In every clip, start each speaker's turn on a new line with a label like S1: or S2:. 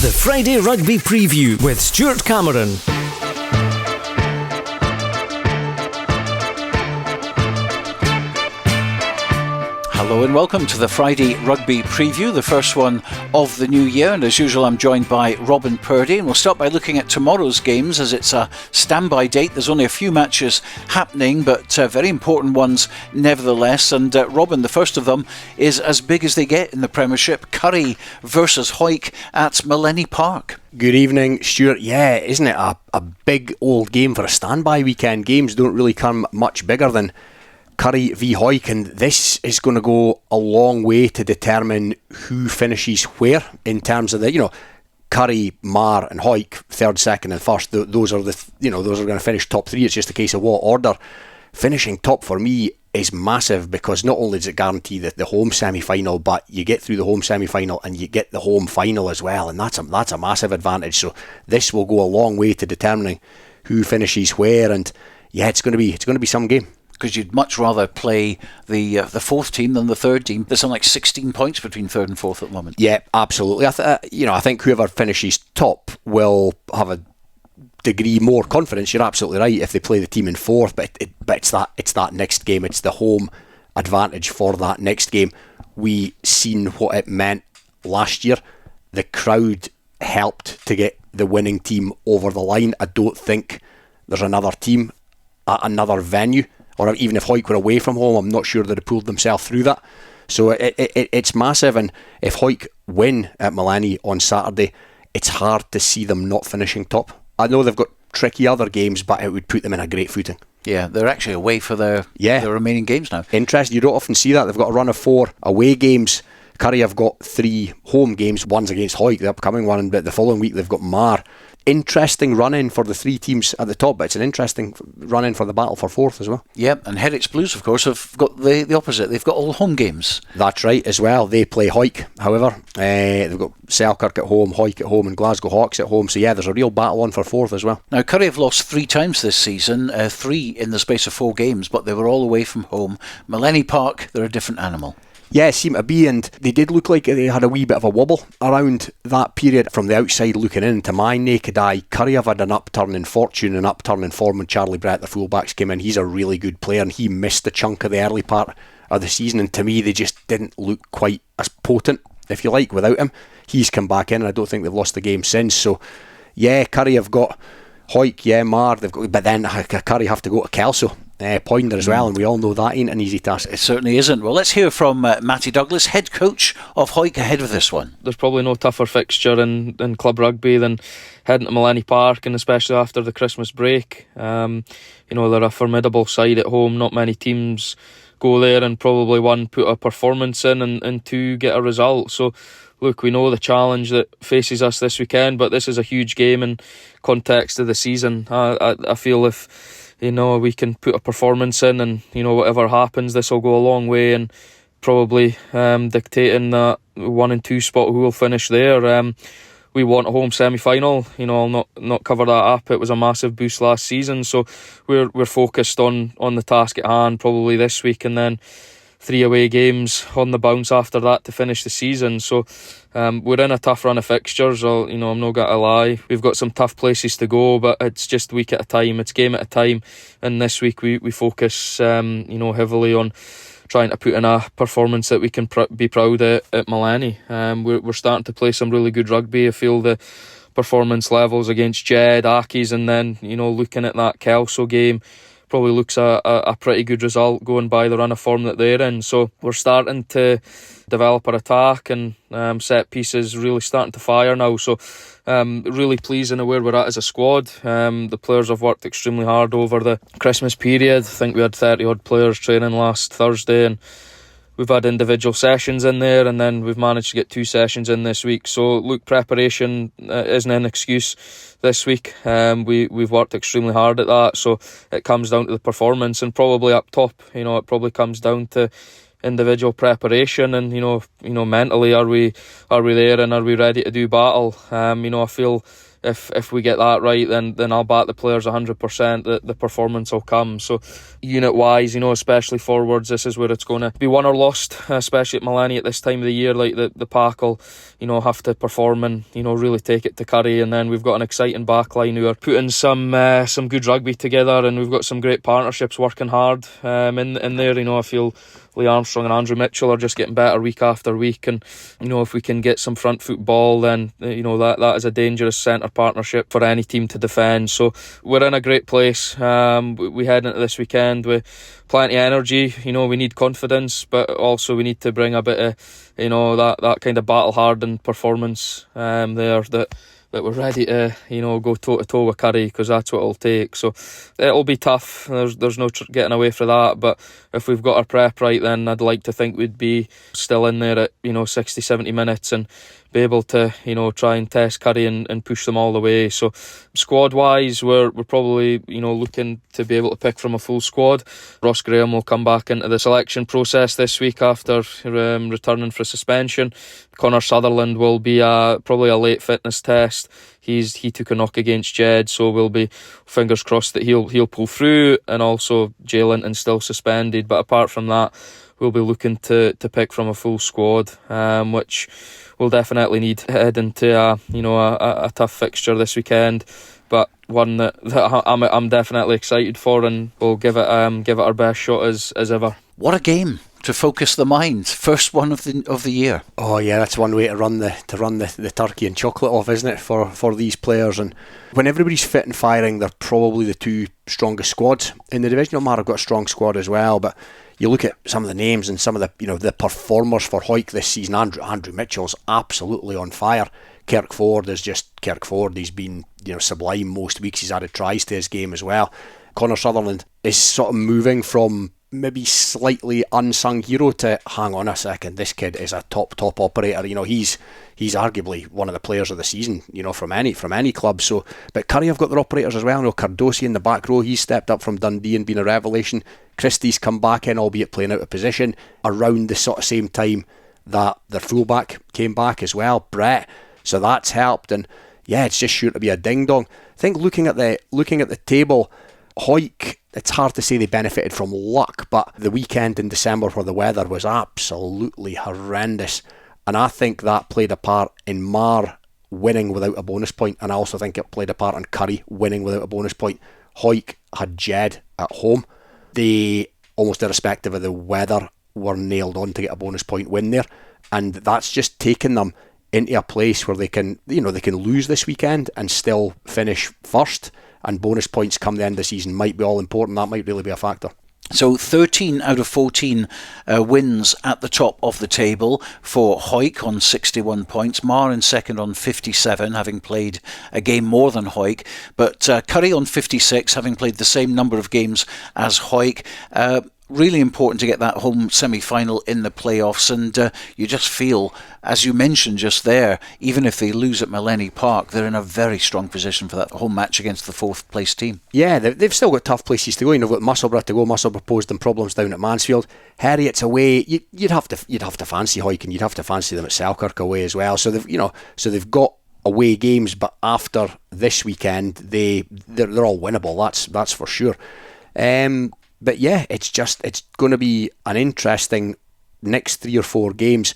S1: The Friday Rugby Preview with Stuart Cameron.
S2: Hello and welcome to the Friday Rugby Preview, the first one of the new year, and as usual I'm joined by Robin Purdy, and we'll start by looking at tomorrow's games as it's a standby date. There's only a few matches happening, but very important ones nevertheless, and Robin, the first of them is as big as they get in the Premiership, Curry versus Hawick at Millennium Park.
S3: Good evening, Stuart. Yeah, isn't it a big old game for a standby weekend? Games don't really come much bigger than Curry v Hawick, and this is going to go a long way to determine who finishes where in terms of the, Curry, Mar and Hawick, third, second and first. Those are those are going to finish top three. It's just a case of what order. Finishing top for me is massive because not only does it guarantee the home semi-final, but you get through the home semi-final and you get the home final as well, and that's a massive advantage. So this will go a long way to determining who finishes where, and yeah, it's going to be some game.
S2: Because you'd much rather play the fourth team than the third team. There's something like 16 points between third and fourth at the moment.
S3: Yeah, absolutely. I think whoever finishes top will have a degree more confidence. You're absolutely right if they play the team in fourth, but it's that next game. It's the home advantage for that next game. We seen what it meant last year. The crowd helped to get the winning team over the line. I don't think there's another team at another venue, or even if Hawick were away from home, I'm not sure they'd have pulled themselves through that. So it's massive, and if Hawick win at Millennium on Saturday, it's hard to see them not finishing top. I know they've got tricky other games, but it would put them in a great footing.
S2: Yeah, they're actually away for their remaining games now.
S3: Interesting, you don't often see that. They've got a run of 4 away games. Curry have got 3 home games. One's against Hawick, the upcoming one, but the following week they've got Mar. Interesting run-in for the 3 teams at the top, but it's an interesting run-in for the battle for fourth as well.
S2: Yep, and Herrick's Blues, of course, have got the opposite. They've got all home games.
S3: That's right, as well. They play Hawick, however. They've got Selkirk at home, Hawick at home, and Glasgow Hawks at home. So yeah, there's a real battle on for fourth as well.
S2: Now, Curry have lost 3 times this season, 3 in the space of 4 games, but they were all away from home. Millennium Park, they're a different animal.
S3: Yeah, seemed to be, and they did look like they had a wee bit of a wobble around that period. From the outside looking in, to my naked eye, Curry have had an upturn in fortune, an upturn in form when Charlie Brett, the fullbacks, came in. He's a really good player, and he missed a chunk of the early part of the season, and to me they just didn't look quite as potent, if you like, without him. He's come back in, and I don't think they've lost the game since. So yeah, Curry have got Hawick, Mar, but then Curry have to go to Kelso. Poinder as well, and we all know that ain't an easy task.
S2: It certainly isn't. Well, let's hear from Matty Douglas, head coach of Hawick, ahead of this one.
S4: There's probably no tougher fixture in club rugby than heading to Millennium Park, and especially after the Christmas break. They're a formidable side at home. Not many teams go there and probably, 1, put a performance in, and 2, get a result. So look, we know the challenge that faces us this weekend, but this is a huge game in context of the season. I feel if we can put a performance in, and whatever happens, this will go a long way and probably dictating that 1 and 2 spot who will finish there. We want a home semi-final. I'll not cover that up. It was a massive boost last season, so we're focused on the task at hand probably this week, and then 3 away games on the bounce after that to finish the season. So we're in a tough run of fixtures. I'm not going to lie. We've got some tough places to go, but it's just week at a time. It's game at a time. And this week we focus heavily on trying to put in a performance that we can be proud at Millennium. We're starting to play some really good rugby. I feel the performance levels against Jed, Accies, and then looking at that Kelso game, probably looks a pretty good result going by the run of form that they're in. So we're starting to develop our attack, and set pieces really starting to fire now. So really pleasing of where we're at as a squad. The players have worked extremely hard over the Christmas period. I think we had 30 odd players training last Thursday, and we've had individual sessions in there, and then we've managed to get 2 sessions in this week. So look, preparation isn't an excuse this week. We've worked extremely hard at that, so it comes down to the performance, and probably up top, it probably comes down to individual preparation, and mentally, are we there, and are we ready to do battle? I feel if we get that right, then I'll back the players 100% that the performance will come. So unit wise, especially forwards, this is where it's going to be won or lost, especially at Millennium at this time of the year. Like the pack will have to perform and really take it to Curry, and then we've got an exciting back line who are putting some good rugby together, and we've got some great partnerships working hard in there. I feel Lee Armstrong and Andrew Mitchell are just getting better week after week, and if we can get some front foot ball, then that is a dangerous centre partnership for any team to defend. So we're in a great place. We head into this weekend with plenty of energy. We need confidence, but also we need to bring a bit of that kind of battle hardened performance there that we're ready to go toe to toe with Curry, because that's what it'll take. So it'll be tough. There's no getting away from that. But if we've got our prep right, then I'd like to think we'd be still in there at 60-70 minutes and be able to try and test Curry and push them all the way. So squad wise, we're probably looking to be able to pick from a full squad. Ross Graham will come back into the selection process this week after returning for suspension. Connor Sutherland will be probably a late fitness test. He took a knock against Jed, so we'll be fingers crossed that he'll pull through. And also Jay Linton's still suspended, but apart from that, we'll be looking to pick from a full squad, which we'll definitely need head into a tough fixture this weekend, but one that I'm definitely excited for, and we'll give it our best shot as ever.
S2: What a game to focus the mind. First one of the year.
S3: Oh yeah, that's one way to run the turkey and chocolate off, isn't it, for these players? And when everybody's fit and firing, they're probably the two strongest squads in the division. Omar have got a strong squad as well, but you look at some of the names and some of the the performers for Hawick this season. Andrew Mitchell's absolutely on fire. Kirk Ford is just Kirk Ford. He's been sublime most weeks. He's added tries to his game as well. Connor Sutherland is sort of moving from maybe slightly unsung hero to hang on a second, this kid is a top operator. He's arguably one of the players of the season, from any club. So, but Curry have got their operators as well. Cardosi in the back row, he's stepped up from Dundee and been a revelation. Christie's come back in, albeit playing out of position, around the sort of same time that their fullback came back as well, Brett. So that's helped, and yeah, it's just sure to be a ding dong. I think looking at the table, Hawick, it's hard to say they benefited from luck, but the weekend in December where the weather was absolutely horrendous, and I think that played a part in Mar winning without a bonus point, and I also think it played a part in Curry winning without a bonus point. Hawick had Jed at home. They, almost irrespective of the weather, were nailed on to get a bonus point win there, and that's just taken them into a place where they can lose this weekend and still finish first, and bonus points come the end of the season might be all important. That might really be a factor.
S2: So 13 out of 14 wins at the top of the table for Hawick on 61 points. Mar in second on 57, having played a game more than Hawick. But Curry on 56, having played the same number of games as Hawick. Really important to get that home semi-final in the playoffs, and you just feel, as you mentioned just there, even if they lose at Millennium Park, they're in a very strong position for that home match against the fourth place team.
S3: Yeah, they've still got tough places to go. They've got Musselburgh to go. Musselburgh posed them problems down at Mansfield. Heriot's away. You'd have to fancy Hawick, and you'd have to fancy them at Selkirk away as well. So they've got away games, but after this weekend, they're all winnable. That's for sure. But yeah, it's going to be an interesting next 3 or 4 games.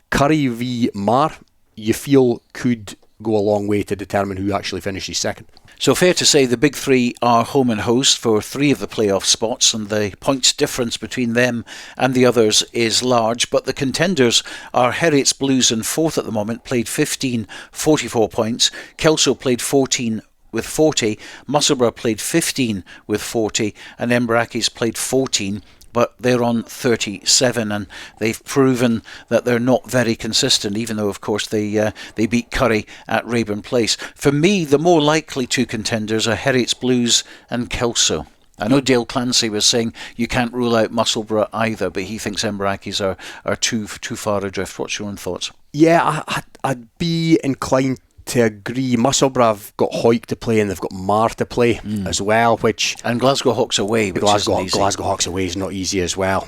S3: Curry v Mar, you feel could go a long way to determine who actually finishes second.
S2: So fair to say the big three are home and host for 3 of the playoff spots, and the points difference between them and the others is large. But the contenders are Heriot's Blues in fourth at the moment, played 15, 44 points. Kelso played 14 with 40, Musselburgh played 15 with 40, and Embrackis played 14, but they're on 37, and they've proven that they're not very consistent, even though of course they beat Curry at Rayburn Place. For me, the more likely 2 contenders are Heriot's Blues and Kelso. I know Dale Clancy was saying you can't rule out Musselburgh either, but he thinks Embrackis are too far adrift. What's your own thoughts?
S3: Yeah, I'd be inclined to agree. Musselburgh have got Hoyk to play and they've got Marr to play as well,
S2: and Glasgow Hawks away, which isn't easy.
S3: Glasgow Hawks away is not easy as well.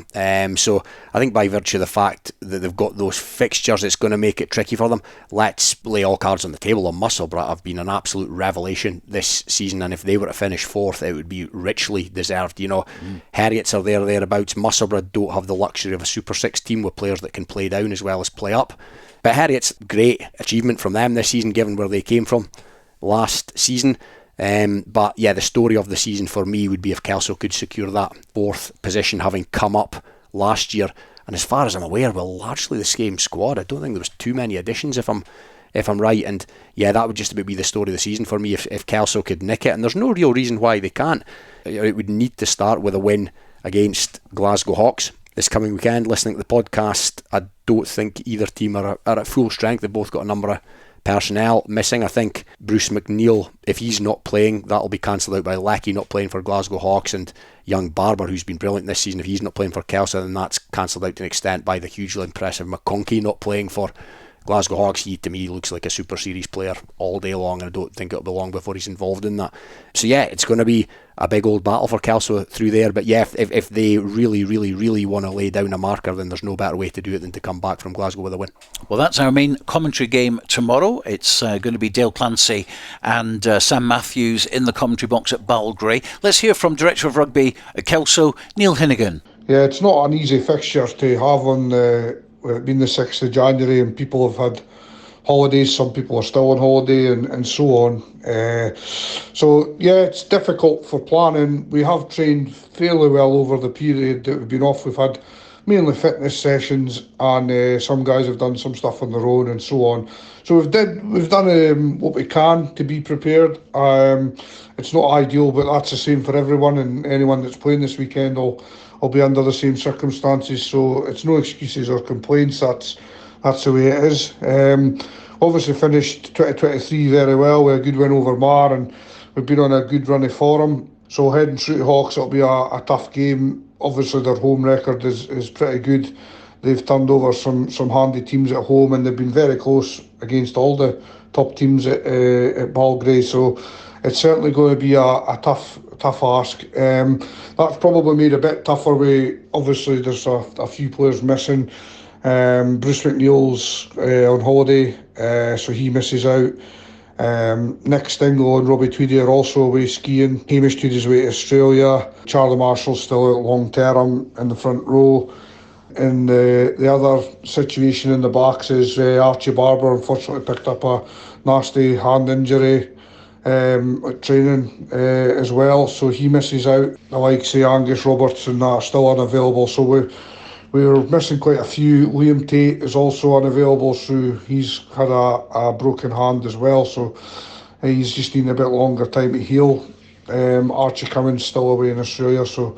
S3: So I think by virtue of the fact that they've got those fixtures, it's going to make it tricky for them. Let's lay all cards on the table. On Musselburgh have been an absolute revelation this season, and if they were to finish fourth, it would be richly deserved. Heriots are thereabouts. Musselburgh don't have the luxury of a Super 6 team with players that can play down as well as play up. But Heriots, great achievement from them this season, given where they came from last season. But yeah, the story of the season for me would be if Kelso could secure that fourth position, having come up last year. And as far as I'm aware, well, largely the same squad. I don't think there was too many additions, if I'm right. And yeah, that would just about be the story of the season for me if Kelso could nick it. And there's no real reason why they can't. It would need to start with a win against Glasgow Hawks this coming weekend. Listening to the podcast, I don't think either team are at full strength. They've both got a number of personnel missing. I think Bruce McNeil, if he's not playing, that'll be cancelled out by Leckie not playing for Glasgow Hawks, and young Barber, who's been brilliant this season, if he's not playing for Kelso, then that's cancelled out to an extent by the hugely impressive McConkey not playing for Glasgow Hawks. He, to me, looks like a Super Series player all day long, and I don't think it'll be long before he's involved in that. So yeah, it's going to be a big old battle for Kelso through there. But yeah, if they really, really, really want to lay down a marker, then there's no better way to do it than to come back from Glasgow with a win.
S2: Well, that's our main commentary game tomorrow. It's going to be Dale Clancy and Sam Matthews in the commentary box at Balgray. Let's hear from Director of Rugby at Kelso, Neil Hinnigan.
S5: Yeah, it's not an easy fixture to have on being the 6th of January, and people have had holidays, some people are still on holiday, and so on. So yeah, it's difficult for planning. We have trained fairly well over the period that we've been off. We've had mainly fitness sessions, and some guys have done some stuff on their own and so on. So we've done what we can to be prepared. It's not ideal, but that's the same for everyone, and anyone that's playing this weekend will be under the same circumstances. So it's no excuses or complaints. That's the way it is. Obviously finished 2023 very well with a good win over Marr, and we've been on a good run of form. So heading through to Hawks, it'll be a tough game. Obviously their home record is pretty good. They've turned over some handy teams at home, and they've been very close against all the top teams at Balgray. So it's certainly going to be a tough ask. That's probably made a bit tougher. Obviously there's a few players missing. Bruce McNeil's on holiday, so he misses out. Nick Stingle and Robbie Tweedy are also away skiing. Hamish Tweedy's away to Australia. Charlie Marshall's still out long term in the front row. And the other situation in the backs is Archie Barber unfortunately picked up a nasty hand injury at training as well, so he misses out. The likes of Angus Robertson are still unavailable, so we're missing quite a few. Liam Tate is also unavailable, so he's had a broken hand as well, so he's just needing a bit longer time to heal. Archie Cummins still away in Australia, so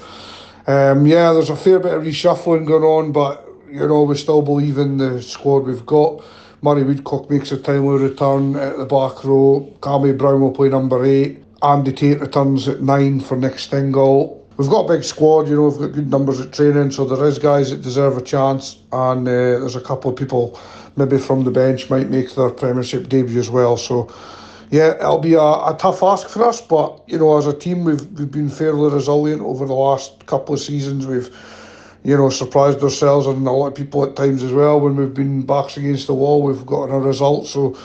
S5: yeah, there's a fair bit of reshuffling going on, but we still believe in the squad we've got. Murray Woodcock makes a timely return at the back row. Cammy Brown will play number 8. Andy Tate returns at 9 for Nick Stingle. We've got a big squad, we've got good numbers at training, so there is guys that deserve a chance, and there's a couple of people maybe from the bench might make their Premiership debut as well. So yeah, it'll be a tough ask for us, but as a team we've been fairly resilient over the last couple of seasons. We've surprised ourselves and a lot of people at times as well. When we've been backs against the wall, we've gotten a result. So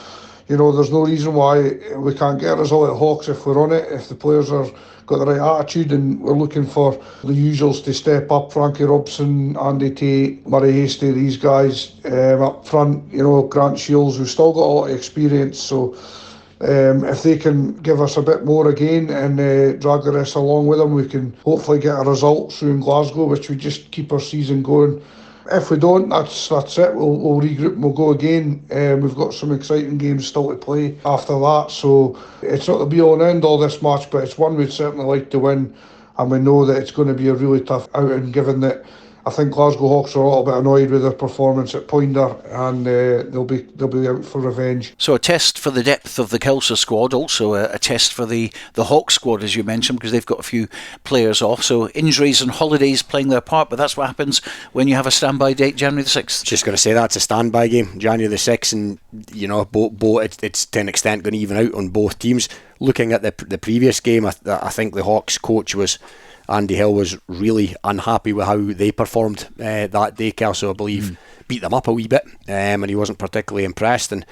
S5: there's no reason why we can't get a result at Hawks if we're on it, if the players are got the right attitude, and we're looking for the usuals to step up. Frankie Robson, Andy Tate, Murray Hastie, these guys up front, Grant Shields, who've still got a lot of experience, so if they can give us a bit more again and drag the rest along with them, we can hopefully get a result through in Glasgow, which would just keep our season going. If we don't, that's it. We'll regroup and we'll go again. We've got some exciting games still to play after that, so it's not the be-all and end-all this match, but it's one we'd certainly like to win, and we know that it's going to be a really tough outing, given that I think Glasgow Hawks are a little bit annoyed with their performance at Poynter, and they'll be out for revenge.
S2: So a test for the depth of the Kelso squad, also a test for the Hawks squad, as you mentioned, because they've got a few players off. So injuries and holidays playing their part, but that's what happens when you have a standby date, January the 6th.
S3: Just going to say that's a standby game, January the 6th, and it's to an extent going to even out on both teams. Looking at the previous game, I think the Hawks coach Andy Hill was really unhappy with how they performed that day. Kelso, I believe, beat them up a wee bit, and he wasn't particularly impressed. And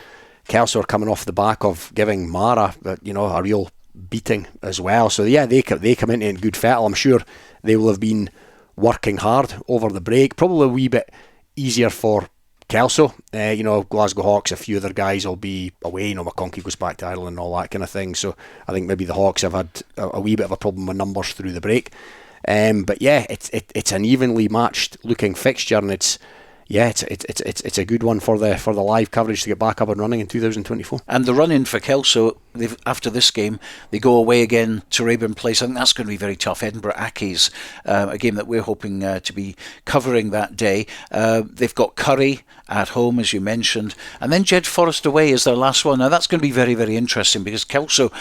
S3: Kelso are coming off the back of giving Mara, a real beating as well. So yeah, they come into it in good fettle. I'm sure they will have been working hard over the break. Probably a wee bit easier for Kelso. Glasgow Hawks, a few other guys will be away. McConkey goes back to Ireland and all that kind of thing. So I think maybe the Hawks have had a wee bit of a problem with numbers through the break. But yeah, it's an evenly matched looking fixture, and it's a good one for the live coverage to get back up and running in 2024.
S2: And the run in for Kelso, after this game, they go away again to Raeburn Place. I think that's going to be very tough. Edinburgh Accies, a game that we're hoping to be covering that day. They've got Curry at home, as you mentioned, and then Jed Forest away is their last one. Now that's going to be very, very interesting, because Kelso,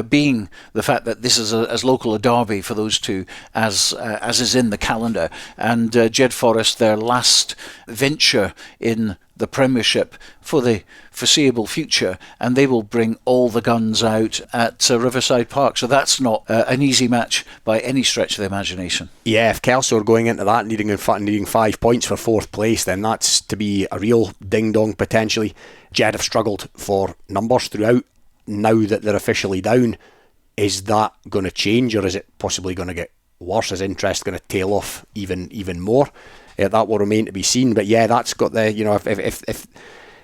S2: being the fact that this is as local a derby for those two as is in the calendar, and Jed Forest, their last venture in the Premiership for the foreseeable future, and they will bring all the guns out at Riverside Park. So that's not an easy match by any stretch of the imagination.
S3: Yeah, if Kelso are going into that needing 5 points for fourth place, then that's to be a real ding-dong potentially. Jed have struggled for numbers throughout. Now that they're officially down, is that going to change, or is it possibly going to get worse? Is interest going to tail off even more? That will remain to be seen. But yeah, that's got the,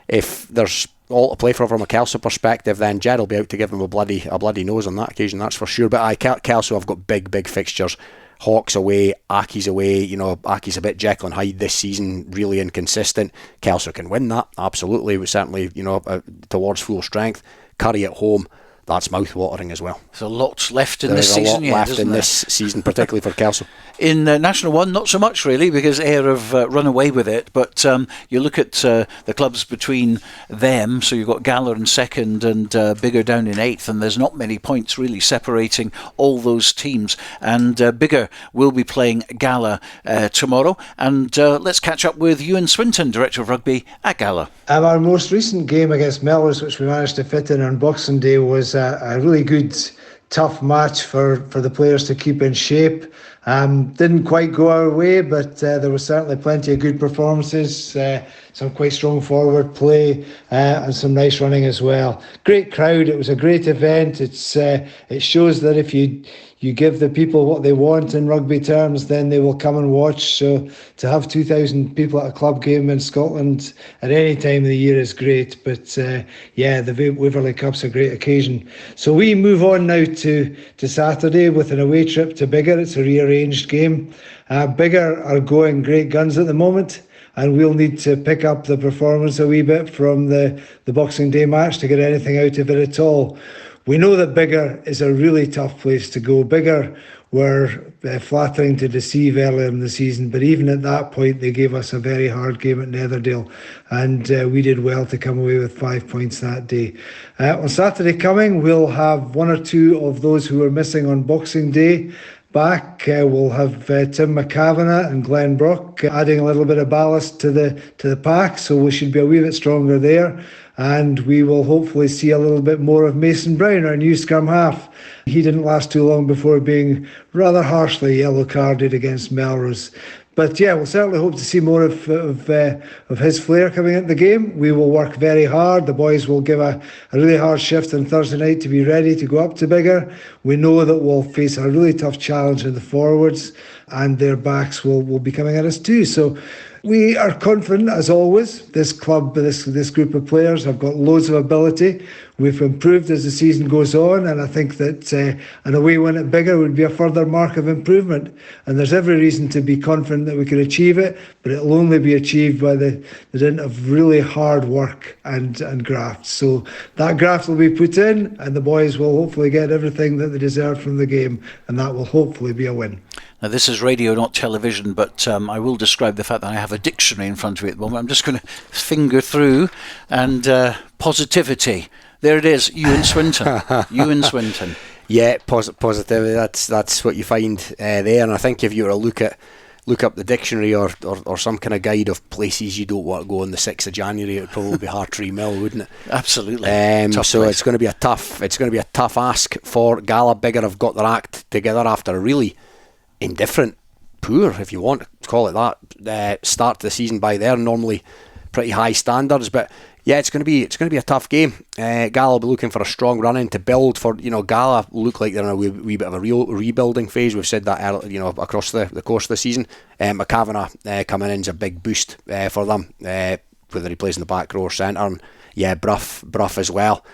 S3: if there's all to play for from a Kelso perspective, then Jed will be out to give him a bloody nose on that occasion, that's for sure. But Kelso have got big fixtures. Hawks away, Accies away. Accies a bit Jekyll and Hyde this season, really inconsistent. Kelso can win that, absolutely. It was certainly, towards full strength. Curry at home, that's mouth-watering as well.
S2: There's a lot left in this season.
S3: There's a lot left in this season, particularly for Kelso.
S2: In National 1, not so much really, because Ayr have run away with it. But you look at the clubs between them, so you've got Gala in second and Biggar down in eighth, and there's not many points really separating all those teams. And Biggar will be playing Gala tomorrow. And let's catch up with Ewan Swinton, Director of Rugby at Gala.
S6: Our most recent game against Melrose, which we managed to fit in on Boxing Day, was a really good, tough match for the players to keep in shape. Didn't quite go our way, but there was certainly plenty of good performances, some quite strong forward play, and some nice running as well. Great crowd. It was a great event. It shows that if you give the people what they want in rugby terms, then they will come and watch. So to have 2,000 people at a club game in Scotland at any time of the year is great. But the Waverley Cup's a great occasion. So we move on now to Saturday with an away trip to Biggar. It's a rearranged game. Biggar are going great guns at the moment, and we'll need to pick up the performance a wee bit from the Boxing Day match to get anything out of it at all. We know that Biggar is a really tough place to go. Biggar were flattering to deceive earlier in the season, but even at that point they gave us a very hard game at Netherdale, and we did well to come away with 5 points that day. On Saturday coming, we'll have one or two of those who were missing on Boxing Day back. We'll have Tim McCavanagh and Glenn Brock adding a little bit of ballast to the pack, so we should be a wee bit stronger there. And we will hopefully see a little bit more of Mason Brown, our new scrum half. He didn't last too long before being rather harshly yellow carded against Melrose. But yeah, we'll certainly hope to see more of his flair coming into the game. We will work very hard. The boys will give a really hard shift on Thursday night to be ready to go up to Biggar. We know that we'll face a really tough challenge in the forwards, and their backs will be coming at us too. So we are confident, as always. This club, this group of players have got loads of ability. We've improved as the season goes on, and I think that an away win at Biggar would be a further mark of improvement. And there's every reason to be confident that we can achieve it, but it'll only be achieved by the dint of really hard work and graft. So that graft will be put in, and the boys will hopefully get everything that they deserve from the game, and that will hopefully be a win.
S2: Now, this is radio, not television, but I will describe the fact that I have a dictionary in front of me at the moment. I'm just going to finger through, and positivity. There it is, Ewan Swinton. Ewan Swinton.
S3: Yeah, positivity. That's what you find there. And I think if you were to look up the dictionary or some kind of guide of places you don't want to go on the 6th of January, it would probably be Hartree Mill, wouldn't it?
S2: Absolutely.
S3: So place. It's going to be a tough ask for Gala. Biggar have got their act together after a really indifferent, poor, if you want to call it that, start to the season by their normally pretty high standards. But yeah, it's going to be a tough game. Gala will be looking for a strong run in to build for. Gala look like they're in a wee bit of a real rebuilding phase. We've said that early, across the course of the season. McCavanagh coming in is a big boost for them, whether he plays in the back row or centre. And yeah, Bruff as well.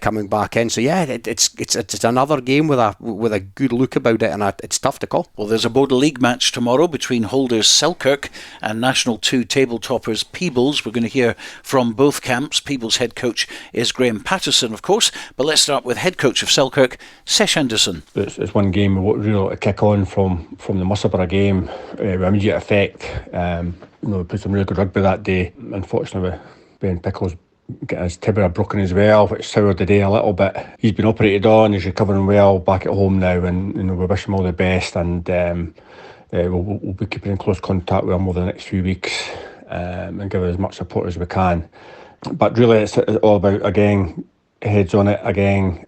S3: Coming back in, so yeah, it's another game with a good look about it, and it's tough to call.
S2: Well, there's a Border League match tomorrow between holders Selkirk and National 2 table toppers Peebles. We're going to hear from both camps. Peebles head coach is Graham Patterson, of course, but let's start with head coach of Selkirk, Sesh Anderson.
S7: It's one game we really want to kick on from the Musselburgh game with immediate effect. We played some really good rugby that day. Unfortunately, Ben Pickles getting his tibia broken as well, which soured the day a little bit. He's been operated on, he's recovering well back at home now, and we wish him all the best, and we'll be keeping in close contact with him over the next few weeks, and give as much support as we can. But really it's all about, again, heads on it again.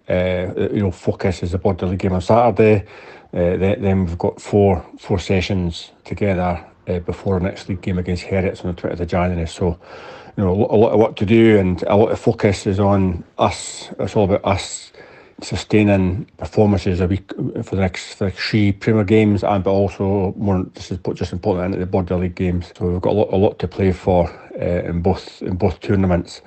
S7: Focus is the Border League game on Saturday. Then we've got four sessions together before our next league game against Heriots on the 20th of January. So a lot of work to do, and a lot of focus is on us. It's all about us sustaining performances a week for the next 3 Premier games, but also more. This is just important into the Border League games. So we've got a lot to play for in both tournaments,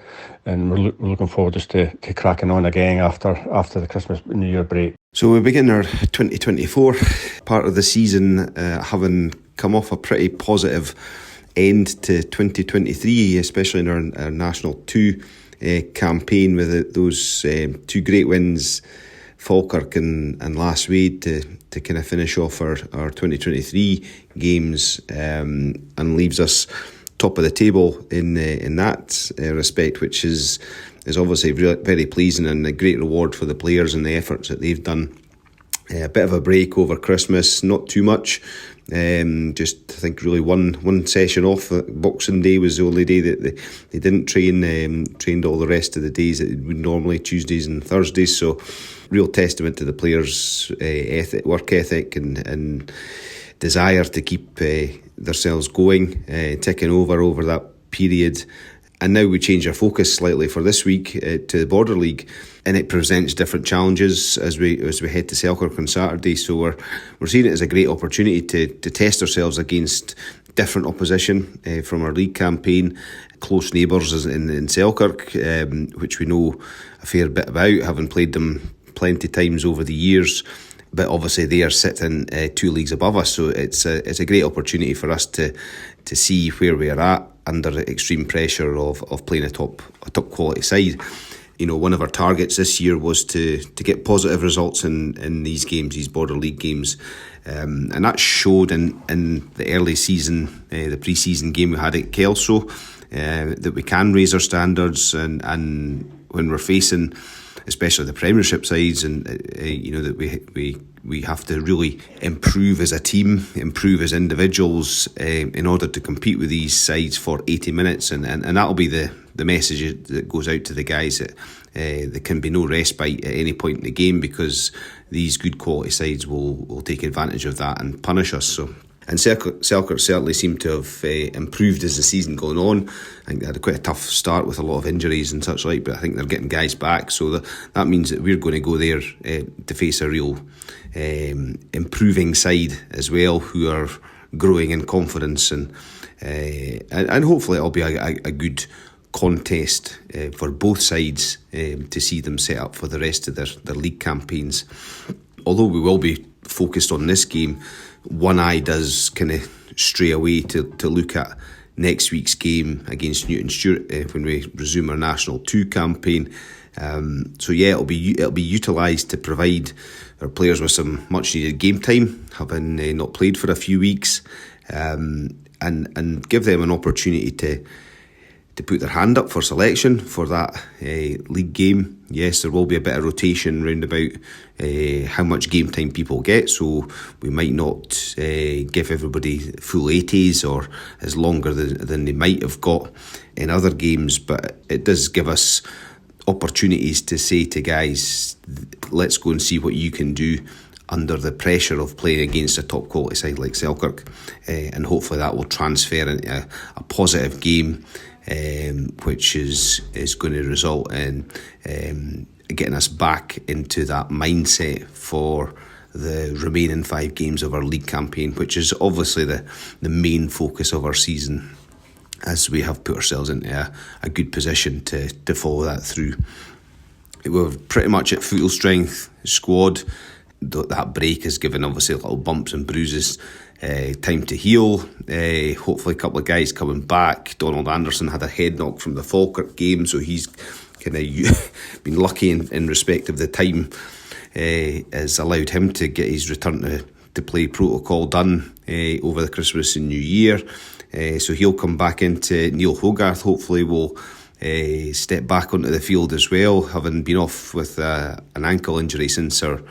S7: and we're looking forward just to cracking on again after the Christmas New Year break.
S8: So we begin our 2024 part of the season having come off a pretty positive end to 2023, especially in our National 2 campaign with those 2 great wins, Falkirk and Last Wade, to kind of finish off our 2023 games, and leaves us top of the table in that respect, which is obviously very pleasing and a great reward for the players and the efforts that they've done. A bit of a break over Christmas, not too much. Just I think really one session off. Boxing Day was the only day that they didn't train. Trained all the rest of the days that would normally, Tuesdays and Thursdays. So real testament to the players' work ethic and desire to keep themselves going, ticking over that period. And now we change our focus slightly for this week to the Border League, and it presents different challenges as we head to Selkirk on Saturday. So we're seeing it as a great opportunity to test ourselves against different opposition from our league campaign, close neighbours in Selkirk, which we know a fair bit about, having played them plenty times over the years. But obviously they are sitting 2 leagues above us, so it's a great opportunity for us to see where we are at under extreme pressure of playing a top quality side. One of our targets this year was to get positive results in these games, these Border League games, and that showed in the early season, the pre-season game we had at Kelso, that we can raise our standards, and when we're facing especially the Premiership sides, and that we have to really improve as a team, improve as individuals, in order to compete with these sides for 80 minutes, and that'll be the message that goes out to the guys, that there can be no respite at any point in the game, because these good quality sides will take advantage of that and punish us. So. And Selkirk certainly seem to have improved as the season going on. I think they had quite a tough start with a lot of injuries and such like, but I think they're getting guys back. So that means that we're going to go there to face a real improving side as well, who are growing in confidence, and hopefully it'll be a good contest for both sides to see them set up for the rest of their league campaigns. Although we will be focused on this game, one eye does kind of stray away to look at next week's game against Newton Stewart when we resume our National 2 campaign. So yeah, it'll be utilised to provide our players with some much needed game time, having not played for a few weeks, and give them an opportunity to put their hand up for selection for that league game. Yes, there will be a bit of rotation round about how much game time people get, so we might not give everybody full 80s or as longer than they might have got in other games, but it does give us opportunities to say to guys, let's go and see what you can do under the pressure of playing against a top quality side like Selkirk, and hopefully that will transfer into a positive game, which is going to result in getting us back into that mindset for the remaining 5 games of our league campaign, which is obviously the main focus of our season, as we have put ourselves into a good position to follow that through. We're pretty much at full strength squad. That break has given obviously little bumps and bruises time to heal. Hopefully a couple of guys coming back. Donald Anderson had a head knock from the Falkirk game, so he's kind of been lucky in respect of the time has allowed him to get his return to play protocol done over the Christmas and New Year. So he'll come back into. Neil Hogarth hopefully will step back onto the field as well, having been off with an ankle injury since our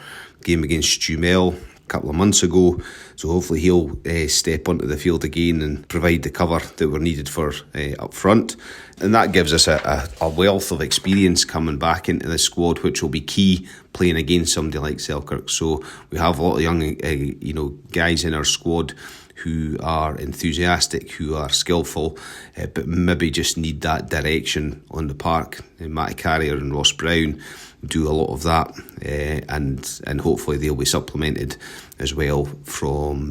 S8: game against Stumel a couple of months ago. So hopefully he'll step onto the field again and provide the cover that we're needed for up front. And that gives us a wealth of experience coming back into the squad, which will be key playing against somebody like Selkirk. So we have a lot of young guys in our squad who are enthusiastic, who are skillful, but maybe just need that direction on the park. Matty Carrier and Ross Brown do a lot of that, and hopefully they'll be supplemented as well from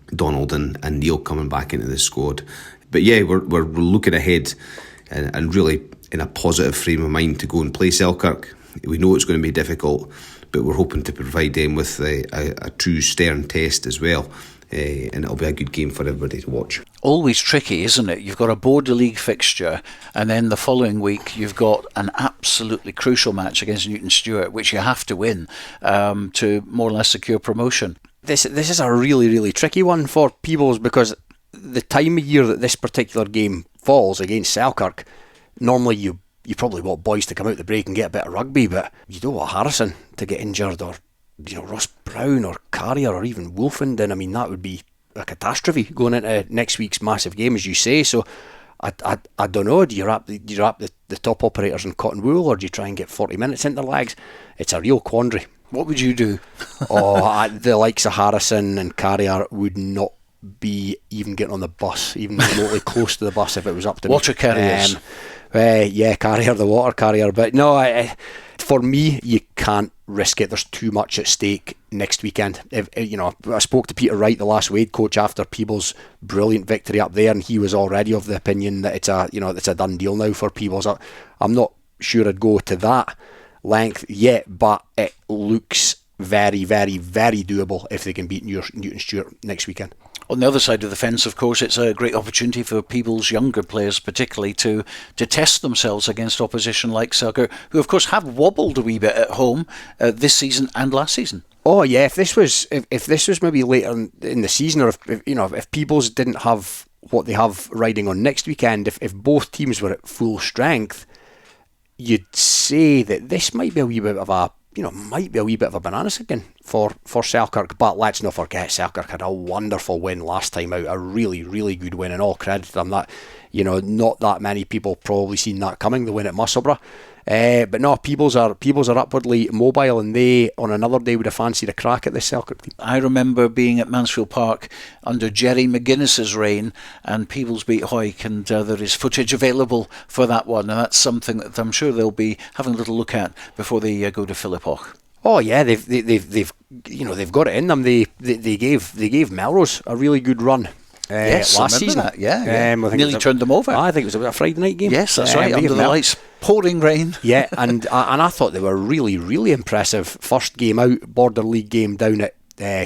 S8: Donald and Neil coming back into the squad. But yeah, we're looking ahead and really in a positive frame of mind to go and play Selkirk. We know it's going to be difficult, but we're hoping to provide them with a true stern test as well. And it'll be a good game for everybody to watch.
S2: Always tricky, isn't it? You've got a border league fixture, and then the following week you've got an absolutely crucial match against Newton Stewart, which you have to win to more or less secure promotion.
S3: This is a really, really tricky one for Peebles, because the time of year that this particular game falls against Selkirk, normally you probably want boys to come out the break and get a bit of rugby, but you don't want Harrison to get injured, or Ross Brown or Carrier or even Wolfenden. I mean, that would be a catastrophe going into next week's massive game, as you say. So I don't know, do you wrap the top operators in cotton wool, or do you try and get 40 minutes into their legs? It's a real quandary.
S2: What would you do?
S3: The likes of Harrison and Carrier would not be even getting on the bus, even remotely close to the bus, if it was up to
S2: water carriers.
S3: Yeah, Carrier, the water carrier. But no, for me, you can't risk it. There's too much at stake next weekend. I spoke to Peter Wright, the last Wade coach, after Peebles' brilliant victory up there, and he was already of the opinion that it's a done deal now for Peebles. I'm not sure I'd go to that length yet, but it looks very, very, very doable if they can beat Newton Stewart next weekend.
S2: On the other side of the fence, of course, it's a great opportunity for Peebles' younger players particularly to test themselves against opposition like Selkirk, who of course have wobbled a wee bit at home this season and last season.
S3: Oh yeah, if this was maybe later in the season, or if Peebles didn't have what they have riding on next weekend, if both teams were at full strength, you'd say that this might be a wee bit of a banana skin for Selkirk. But let's not forget, Selkirk had a wonderful win last time out, a really, really good win, and all credit to them. That, not that many people probably seen that coming, the win at Musselburgh. But no, Peebles are upwardly mobile, and they, on another day, would have fancied a crack at this Selkirk team.
S2: I remember being at Mansfield Park under Jerry McGuinness's reign, and Peebles beat Hoyk, and there is footage available for that one, and that's something that I'm sure they'll be having a little look at before they go to Philippoch.
S3: Oh yeah, they've got it in them. They gave Melrose a really good run.
S2: Yes,
S3: last season.
S2: That. Yeah. Nearly turned them over.
S3: I think it was a Friday night game.
S2: Yes, that's right, under the lights, pouring rain.
S3: Yeah, and I thought they were really, really impressive. First game out, border league game down at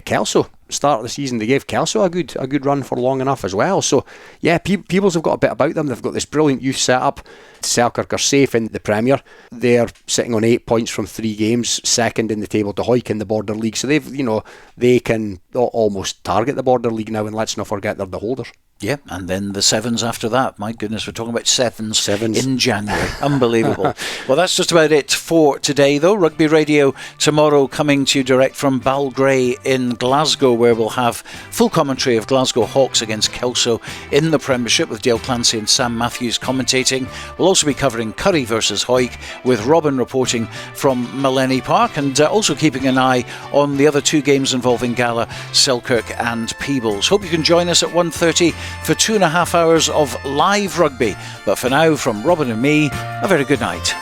S3: Kelso. Start of the season, they gave Kelso a good run for long enough as well. So yeah, Peebles have got a bit about them. They've got this brilliant youth setup. Selkirk are safe in the Premier. They're sitting on 8 points from 3 games, second in the table to Hawick in the Border League. So they can almost target the Border League now, and let's not forget they're the holders.
S2: Yeah, and then the sevens after that. My goodness, we're talking about sevens in January. Unbelievable. Well, that's just about it for today, though. Rugby Radio tomorrow coming to you direct from Balgray in Glasgow, where we'll have full commentary of Glasgow Hawks against Kelso in the Premiership with Dale Clancy and Sam Matthews commentating. We'll also be covering Curry versus Hawick with Robin reporting from Maleny Park, and also keeping an eye on the other 2 games involving Gala, Selkirk and Peebles. Hope you can join us at 1:30 for 2.5 hours of live rugby. But for now, from Robin and me, a very good night.